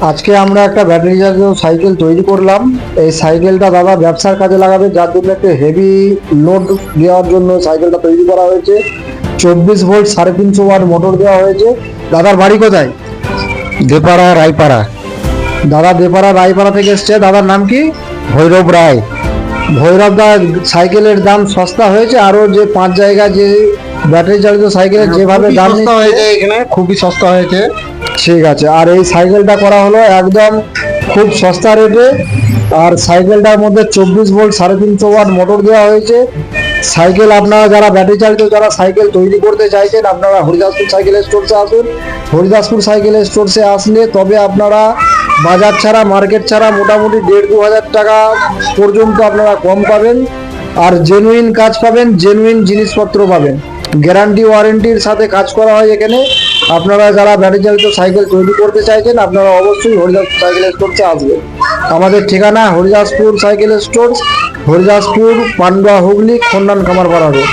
আজকে আমরা একটা ব্যাটারি চালিত সাইকেল তৈরি করলাম। এই সাইকেলটা দাদা ব্যবসার কাজে লাগাবে, যার জন্য একটা হেভি লোড দেওয়ার জন্য সাইকেলটা তৈরি করা হয়েছে। 24 ভোল্ট 350 ওয়াট মোটর দেওয়া হয়েছে। দাদার বাড়ি কোথায়? দেপাড়া রায়পাড়া। দাদা দেপাড়া রায়পাড়া থেকে এসছে। দাদার নাম কি? ভৈরব রায়। ভৈরব দা, সাইকেলের দাম সস্তা হয়েছে। আরো যে 5 জায়গায় যে ব্যাটারি চালিত সাইকেলের যেভাবে দাম সস্তা নিচ্ছে, হয়েছে, এখানে খুবই সস্তা হয়েছে। ঠিক আছে। আর এই সাইকেলটা করা হলো একদম খুব সস্তা রেটে। আর সাইকেলটার মধ্যে 24 ভোল্ট 350 ওয়াট মোটর দেওয়া হয়েছে। সাইকেল আপনারা যারা ব্যাটারি চালিত যারা সাইকেল তৈরি করতে চাইছেন, আপনারা হরিদাসপুর সাইকেল স্টোরসে আসুন। হরিদাসপুর সাইকেল স্টোরসে আসলে তবে আপনারা বাজার ছাড়া, মার্কেট ছাড়া মোটামুটি 1,500-2,000 টাকা পর্যন্ত আপনারা কম পাবেন। আর জেনুইন কাজ পাবেন, জেনুইন জিনিসপত্র পাবেন। গ্যারান্টি ওয়ারেন্টির সাথে কাজ করা হয় এখানে। আপনারা যারা ব্যাটারি চালিত সাইকেল তৈরি করতে চাইছেন, আপনারা অবশ্যই হরিদাসপুর সাইকেল স্টোরসে আসবেন। আমাদের ঠিকানা Haridaspur cycle store, Haridaspur, Pandua, Hooghly, Khandan Kamarpara road.